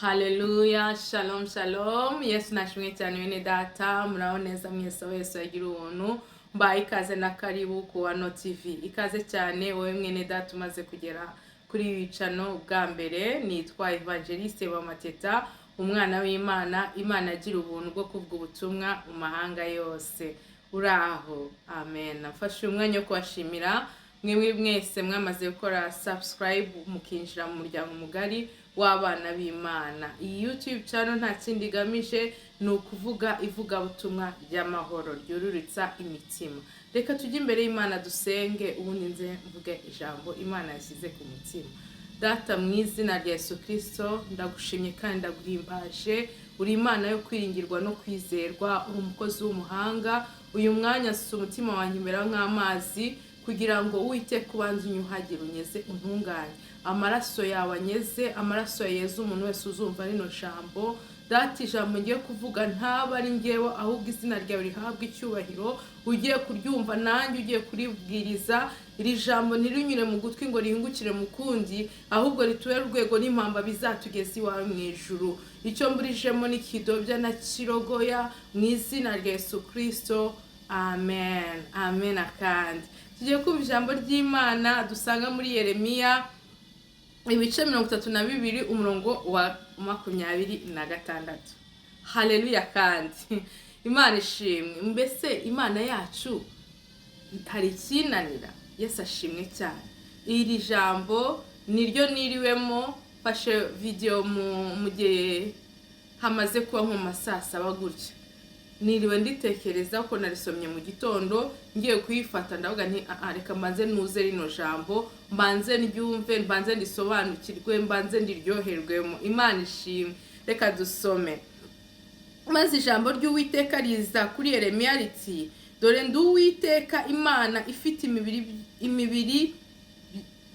Haleluya, shalom shalom. Yesu nashimwe cyane bene data, muraho neza mwese wese yagira ubuntu. Mbaye ikaze na karibu ku Wano TV. Ikaze cyane wowe mwene data umaze kugera kuri wicano bwa mbere. Nitwa Evangeliste Bamateta, umwana w'Imana, Imana agira ubuntu bwo kuvuga ubutumwa mu mahanga yose. Uraho, amen. Nafashe umwanya wo kubashimira mwemwe mwese mwamaze gukora subscribe mukinjira mu muryango mugari w'abana b'Imana. Iyi YouTube channel nta kindi igamije ni ukuvuga ivuga butumwa ry'amahoro ryururitsa imitima. Reka tujye imbere y'Imana dusenge, ubundi nze mvuge ijambo Imana yashyize ku mutima. Data mu izina rya Yesu Kristo, ndagushimye kandi ndaguhimbaje. Uri Imana yo kwiringirwa no kwizerwa, uri umukozi w'umuhanga. Uyu mwanya asusa umutima wanjye imbere nk'amazi, kugira ngo Uwiteka ubanze unyuhagire unyeze untunganye. Amaraso yawe anyeze, amaraso ya Yesu umuntu wese uzumva rino jambo. Data ijambo ngiye kuvuga ntaba ari ngewe, ahubwo izina ryawe rihabwa icyubahiro. Ugiye kuryumva nanjye ugiye kuribwiriza. Iri jambo ntirinyure mu gutwi ngo rihingukire mu kundi, ahubwo ritubere urwego n'impamba bizatugeza iwawe mu ijuru. Icyo mburijemo ni kidobya na kirogoya mu izina rya Yesu Kristo. Amen. Amen akandi. Tugiye kumva ijambo ry'Imana dusanga muri Yeremiya ibice 32 umurongo wa 26. Haleluya kandi. Imana ishimwe. Mbese Imana yacu hari ikinanira? Yesu ashimwe cyane. Iri jambo niryo niriwemo, fashe video mu gihe hamaze kuba nko masasa bagutya. Niriwe nditekereza ko narisomye mu gitondo, ngiye kuyifata ndavuga nti reka mbanze nuze rino jambo, mbanze ndyumve, mbanze ndisobanukirwe, mbanze ndiryoherwemo. Imana ishimwe. Reka dusome. Maze ijambo ry'Uwiteka riza kuri Yeremiya riti, dore ndi Uwiteka Imana ifite imibiri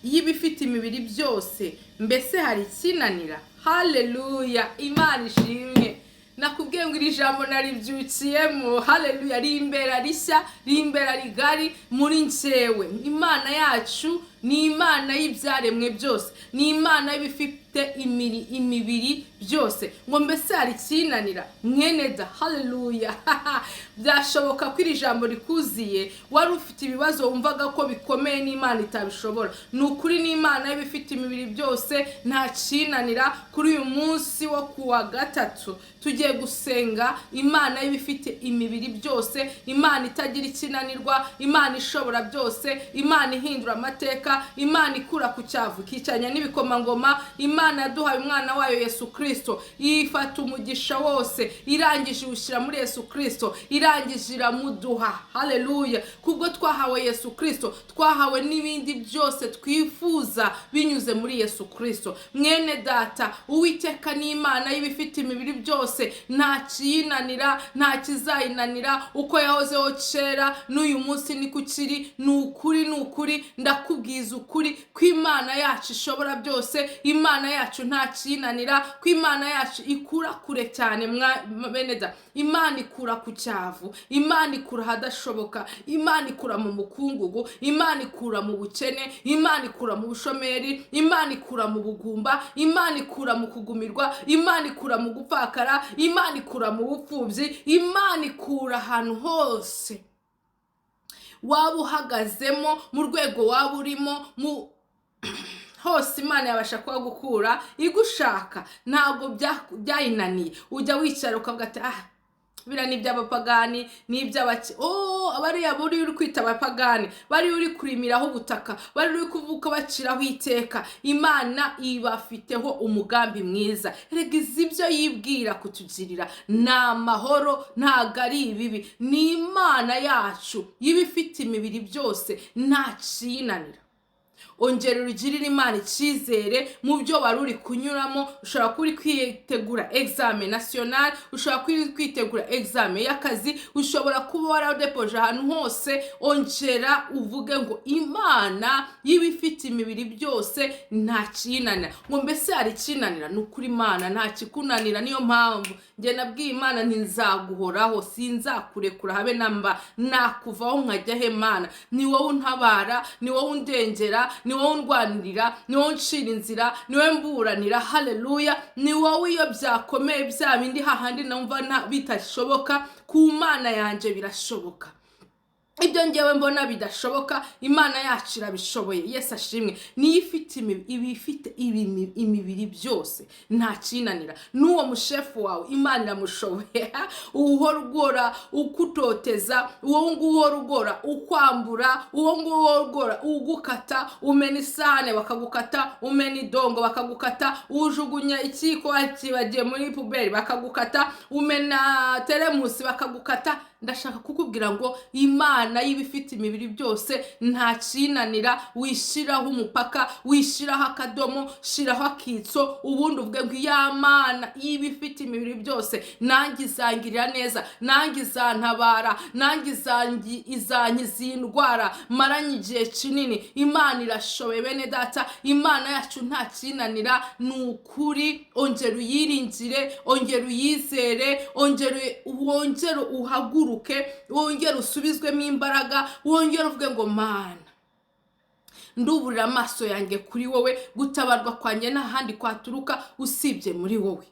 y'ibifite imibiri byose, mbese hari ikinanira? Haleluya, Imana ishimwe. Nakubwiye ngo iri jambo naribyukiyemo. Haleluya, rimbera rishya, rimbera rigari muri njyewe. Imana yacu ni Imana y'ibyaremwe byose, ni Imana y'ibifite imibiri byose. Ngo mbese hari ikinanira? Mwene da, haleluya. Byashoboka ko iri jambo rikuziye wari ufite ibibazo wumvaga ko bikomeye n'Imana itabishobora. Nukuri ni Imana y'ibifite imibiri byose, nta kinanira. Kuri uyu munsi wo kuwa gatatu tugiye gusenga Imana y'ibifite imibiri byose, Imana itagira ikinanirwa, Imana ishobora byose, Imana ihindura amateka, Imana ikura ku cyavu kicanya n'ibikomangoma. Imana yaduhaye umwana wayo Yesu Kristo, ifata umugisha wose, irangije ushyira muri Yesu Kristo, irangije iramuduha. Haleluya. Kubwo twahawe Yesu Kristo, twahawe n'ibindi byose twifuza binyuze muri Yesu Kristo. Mwene data, Uwiteka ni Imana y'ibifite imibiri byose, nta kinanira, nta kizayinanira. Uko yahozeho kera n'uyu munsi ni kukiri. Nukuri ndakubwiza ukuri ko Imana yacu ishobora byose, Imana yacu nta kinanira, ko Imana yacu ikura kure cyane. Bene da, Imana ikura ku cyavu, Imana ikura hadashoboka, Imana ikura mu mukungugu, Imana ikura mu bukene, Imana ikura mu bushomeri, Imana ikura mu bugumba, Imana ikura mu kugumirwa, Imana ikura mu gupfakara, Imana ikura mu bupfubyi, Imana ikura ahantu hose waba uhagazemo, mu rwego waba urimo, hose Imana yabasha kuba gukura igushaka. Ntabwo byayinaniye. Ujya wicara ukavuga ati bira ni by'abapagani, ni iby'abaki. Abariya buri uri kwita abapagani, bari uri kurimiraho ubutaka, bari uri kuvuka baciraho iteka. Imana ibafiteho umugambi mwiza. Erega ibyo yibwira kutugirira ni amahoro, ntago ari ibibi. Ni Imana yacu y'ibifite imibiri byose, nta kinanira. Ongera urugirire Imana icyizere mu byo wari uri kunyuramo. Ushobora kuri kwitegura examen national, ushobora kuri kwitegura examen y'akazi, ushobora kuba waradepoje ahantu hose. Ongera uvuge ngo Imana y'ibifite imibiri byose nta kinanira. Ngo mbese hari ikinanira? Nukuri Imana nta kikunanira. Niyo mpamvu nge nabwiye Imana ntizaguhoraho, sinzakurekura habe namba, nakuvaho nkajya he Mana. Ni wowe untabara, ni wowe undengera, ni wowe undwanirira, ni wowe uncira inzira, ni wowe mburanira. Haleluya, ni wowe iyo byakomeye bya bindi hahandi numva bitashoboka, ku Mana yanjye birashoboka. Ibyo ngewe mbona bidashoboka, Imana yacu irabishoboye. Yesu ashimwe. Niyo ifite imibiri byose nta kinanira. N'uwo mushefu wawe Imana iramushoboye. Uhora ugora ukutoteza, uwo nguwo ugora ukwambura, uwo nguwo ugora ugukata, umena isahane bakagukata, umena idongo bakagukata, ujugunya ikiko wakibagiye muri puberi bakagukata, umena teremusi bakagukata. Ndashaka kukubwira ngo Imana y'ibifite imibiri byose nta kinanira. Wishiraho umupaka, wishiraho akadomo, shiraho akitso, ubundi uvuge ngo ya Mana y'ibifite imibiri byose nanjye izangirira neza, nanjye izantabara, nanjye izankiza indwara maranye igihe kinini. Imana irashoboye bene data, Imana yacu nta kinanira. Ni ukuri, ongera uyiringire, ongera uyizere, wongere uhaguru, wongera usubizwemo imbaraga, wongera uvuge ngo Mana nduburira amaso yanjye kuri wowe, gutabarwa kwanjye nta handi kwaturuka usibye muri wowe.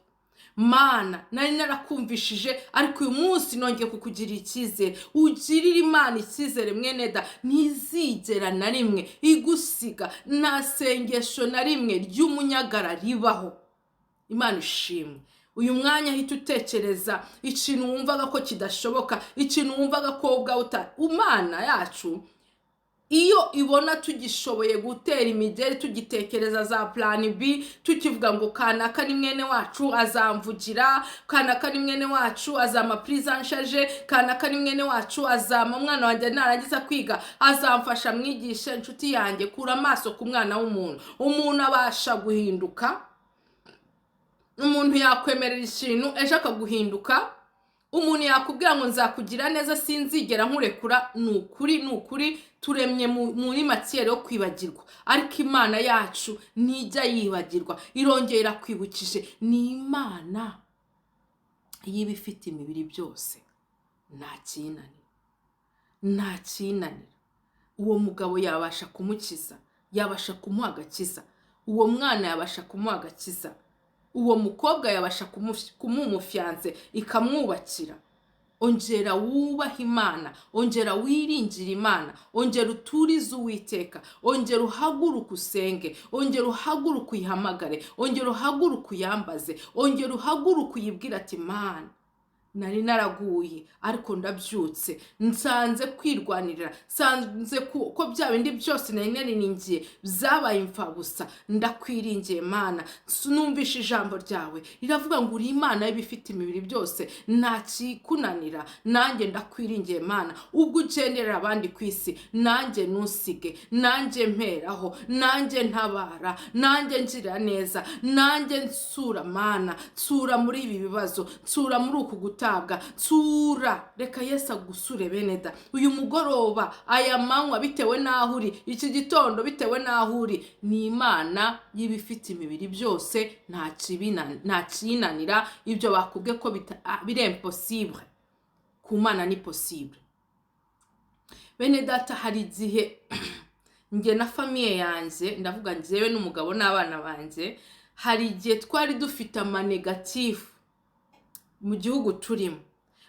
Mana nari narakumvishije, ariko uyu munsi nongeye kukugirira icyizere. Ugirire Imana icyizere mwene da, ntizigera na rimwe igusiga, nta sengesho na rimwe ry'umunyagara ribaho. Imana ishimwe. Uyu mwanya hita utekereza ikintu wumvaga ko kidashoboka, ikintu wumvaga ko ubwawe Imana yacu iyo ibona tugishoboye gutera imigeri, tugitekereza za plan B, tukivuga ngo kanaka ni mwene wacu azamvugira, kanaka ni mwene wacu azama prise en charge, kanaka ni mwene wacu azama umwana wanjye narangiza kwiga azamfasha mwigishe. Inshuti yanjye, kura amaso ku mwana w'umuntu. Umuntu abasha guhinduka, umuntu yakwemerera ikintu ejo akaguhinduka, umuntu yakubwira ngo nzakugira neza sinzigera nkurekura. Ni ukuri turemye muri matière yo kwibagirwa, ariko Imana yacu ntijya yibagirwa, irongera kwibukije. Ni Imana y'ibifite imibiri byose nta kinanira. Uwo mugabo yabasha kumukiza, yabasha kumuha agakiza. Uwo mwana yabasha kumuha agakiza. Uwo mukobwa yabasha kumumufianze ikamwubakira. Ongera wubaha Imana, ongera wiringire Imana, ongera uturize Uwiteka, ongera uhaguruka usenge, ongera uhaguruka uyihamagare, ongera uhaguruka uyambaze, ongera uhaguruka uyibwira ati Mana nari naraguye ariko ndabyutse, nsanze kwirwanirira, nsanze ko bya bindi byose nari nariningiye byabaye imfabusa. Ndakwiringiye Mana, numvishe ijambo ryawe riravuga ngo uri Imana y'ibifite imibiri byose nta kikunanira. Nanjye ndakwiringiye Mana, ubwo ugenderera abandi ku isi nanjye nusige, nanjye mperaho, nanjye ntabara, nanjye ngira neza, nanjye nsura Mana, nsura muri ibi bibazo, nsura muri uku gutabwa, nsura. Reka Yesu agusure bene da, uyu mugoroba, aya manywa, bitewe n'aho uri, iki gitondo bitewe n'aho uri. Ni Imana y'ibifite imibiri byose nta kinanira. Ibyo bakubwe ko biri impossible, ku Mana ni possible. Bene data, hari igihe nge na famille yanjye, ndavuga njyewe n'umugabo n'abana banjye, hari igihe twari dufite amanegatifu mu gihugu turimo,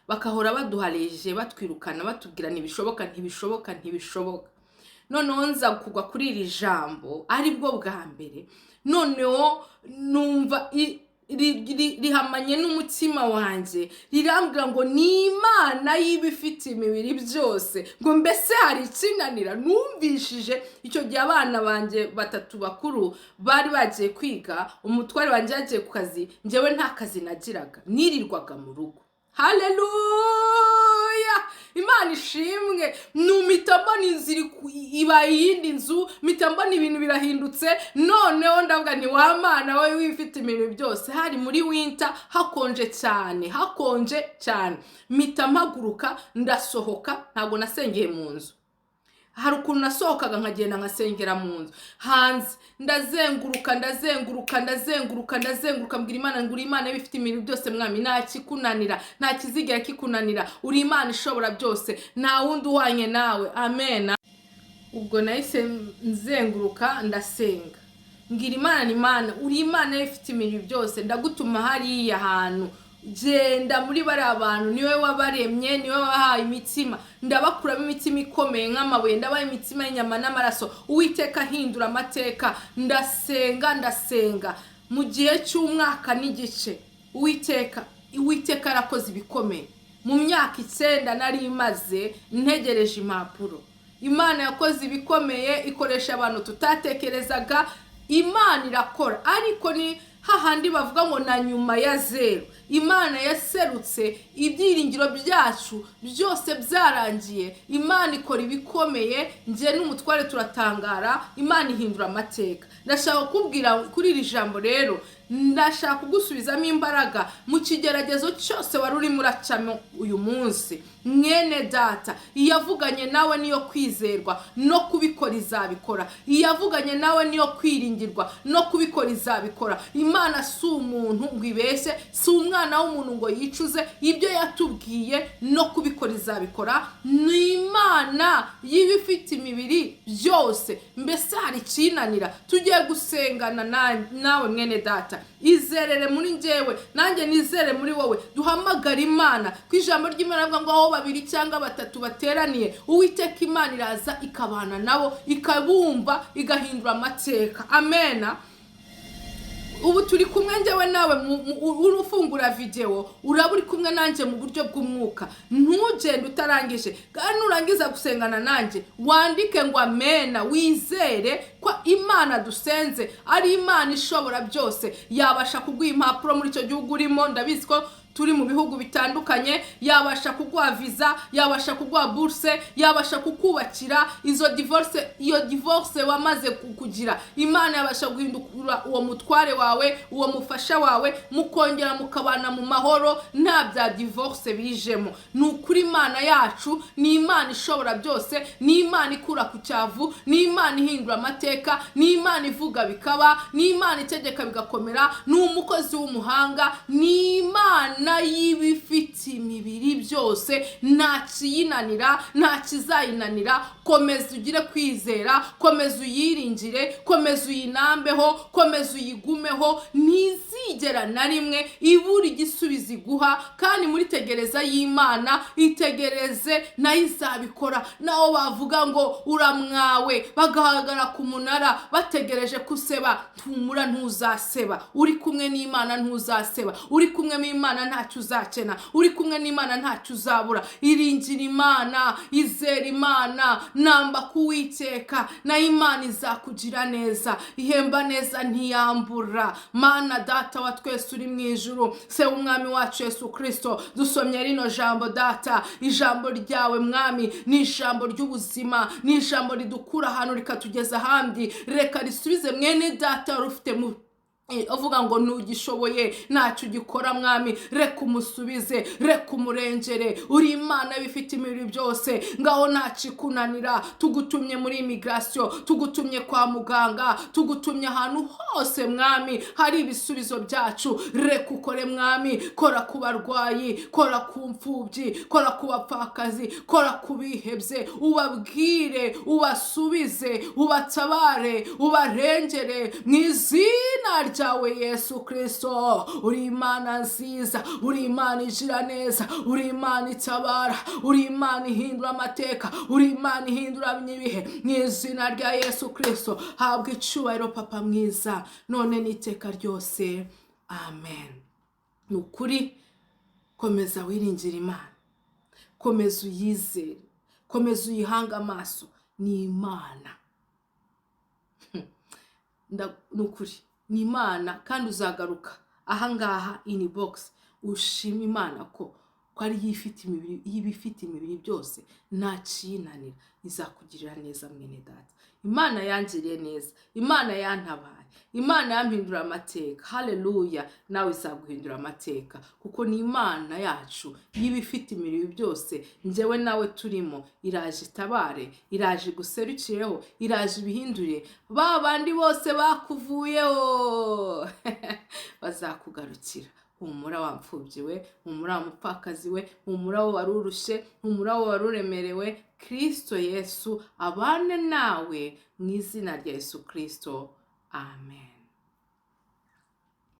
bakahora baduhareje, batwirukana, batubwira ntibishoboka. Noneho nza kugwa kuri iri jambo aribwo bwa mbere, noneho numva rihamanye n'umutima wanjye, rirambwira ngo ni Imana y'ibifite imibiri byose. Ngo mbese hari ikinanira? Numvishije icyo gihe abana banjye 3 bakuru bari bagiye kwiga, umutware wanjye yagiye ku kazi, njyewe nta kazi nagiraga, nirirwaga mu rugo. Haleluya, Imana ishimwe. Numita mbona inzira iba yindi nzu, mita mbona ibintu birahindutse. Noneho ndavuga ni wa Mana wowe wifite ibintu byose. Hari muri winter, hakonje cyane, mita mpaguruka ndasohoka. Ntago nasengeye mu nzu, hari ukuntu nasohokaga nkagenda nkasengera mu nzu hanze. Ndazenguruka mbwira Imana ngo uri Imana y'ibifite ibintu byose mwami, nta kikunanira, nta kizigera kikunanira. Uri Imana ishobora byose, nta wundi uhwanye nawe. Amen. ubwo nahise nzenguruka ndasenga ngira Imana ni Imana, uri Imana ifite imirimo byose, ndagutuma hariya hantu, genda muri bari abantu, niwe wabaremye, niwe wahaye imitsima, ndabakuramo imitsima ikomeye nk'amabuye, ndabaye imitsima y'inyama n'amaraso. Uwiteka ahindura amateka. Ndasenga mu gihe cy'umwaka n'igice. Uwiteka arakoze ibikomeye. Mu myaka 9 nari imaze ntegereje impapuro, Imana yakoze ibikomeye, ikoresha abantu tutatekerezaga. Imana irakora, ariko ni hahandi bavuga ngo na nyuma ya zero. Imana yaserutse, ibyiringiro byacu byose byarangiye. Imana ikora ibikomeye, nje n'umutware turatangara. Imana ihindura amateka. Ndashaka kubwira kuri iri jambo rero, ndashaka kugusubizamo imbaraga mu kigeragezo cyose wari uri muracamo uyu munsi. Mwene data, iyavuganye nawe niyo kwizerwa no kubikora izabikora. Iyavuganye nawe niyo kwiringirwa no kubikora izabikora. Imana si umuntu ngo ibeshye, si umwana w'umuntu ngo yicuze. Ibyo yatubwiye no kubikora izabikora. Ni Imana y'ibifite imibiri byose. Mbese hari ikinanira? Tugiye gusengana nawe mwene data. Izerere muri njyewe, nanjye nizere muri wowe. Duhamagara Imana ku ijambo ry'Imana avuga ngo aho 2 cyangwa 3 bateraniye, Uwiteka Imana iraza ikabana nabo, ikabumva, igahindura amateka. Amena. Ubu turi kumwe njyewe nawe urufungura video, uraba uri kumwe nanjye mu buryo bw'umwuka. Ntugende utarangije, kandi nurangiza gusengana nanjye wandike ngo amena, wizere ko Imana dusenze ari Imana ishobora byose. Yabasha kuguha impapuro muri icyo gihugu urimo, ndabizi ko turi mu bihugu bitandukanye. Yabasha kuguha visa, yabasha kuguha bourse, yabasha kukubakira iyo divorce wamaze kugira. Imana yabasha guhindura uwo mutware wawe, uwo mufasha wawe, mukongera mukabana mu mahoro, nta bya divorce bijemo. Nukuri Imana yacu ni Imana ishobora byose, ni Imana ikura ku cyavu, ni Imana ihindura amateka, ni Imana ivuga bikaba, ni Imana itegeka bigakomera, ni umukozi w'umuhanga, ni Imana y'ibifite imibiri byose. Nta kiyinanira, nta kizayinanira. Komeza ugire kwizera, komeza uyiringire, komeza uyinambeho, komeza uyigumeho. Ntizigera na rimwe ibura igisubizo iguha, kandi muri tegereza y'Imana itegereze nayo izabikora. Naho bavuga ngo uramwawe, bagahagarara ku munara bategereje kuseba, tumura ntuzaseba. Uri kumwe n'Imana ntuzaseba, uri kumwe n'Imana ntacyo uzakena, uri kumwe n'Imana ntacyo uzabura. Iringira Imana, izera Imana, namba kuwiteka, na Imana izakugira neza, ihemba neza ntiyambura. Mana data wa twese uri mu ijuru, se umwami wacu Yesu Kristo, dusomye rino jambo data. Ijambo ryawe mwami ni ijambo ry'ubuzima, ni ijambo ridukura ahantu rikatugeza ahandi. Reka risubize mwene data rufite mu avuga ngo nugishoboye ntacyo gikora mwami. Reka umusubize, reka umurengere. Uri Imana bifite imibiri byose, ngaho ntakikunanira. Tugutumye muri immigration, tugutumye kwa muganga, tugutumye ahantu hose mwami hari ibisubizo byacu. Reka ukore mwami, kora ku barwayi, kora ku mfubyi, kora ku bapfakazi, kora ku bihebye. Ubabwire, ubasubize, ubatabare, ubarengere mu izina ryawe Yesu Kristo. Uri Imana nziza, uri Imana igira neza, uri Imana itabara, uri Imana ihindura amateka, uri Imana ihindura ibihe. Mu izina rya Yesu Kristo habwa icyubahiro papa mwiza, none n'iteka ryose. Amen. Nukuri komeza wiringira Imana, komeza uyizere, komeza uyihanga amaso. Ni Imana, nukuri ni Imana, kandi uzagaruka ahangaha inbox ushima Imana ko ari yifite imibiri byose, nta kinanira. Izakugirira neza mwene data. Imana yangiriye neza, Imana yantabaye, Imana yampindura amateka. Haleluya. Nawe izaguhindura amateka, kuko ni Imana yacu y'ibifite imibiri byose. Njyewe nawe turimo, iraje itabare, iraje guserukireho, iraje ibihindure. Ba bandi bose bakuvuyeho bazakugarukira. humura wapfubyi we, humura mupfakazi we, humura wo warurushe, humura wo waruremerewe. Kristo Yesu abane nawe mu izina rya Yesu Kristo, amen.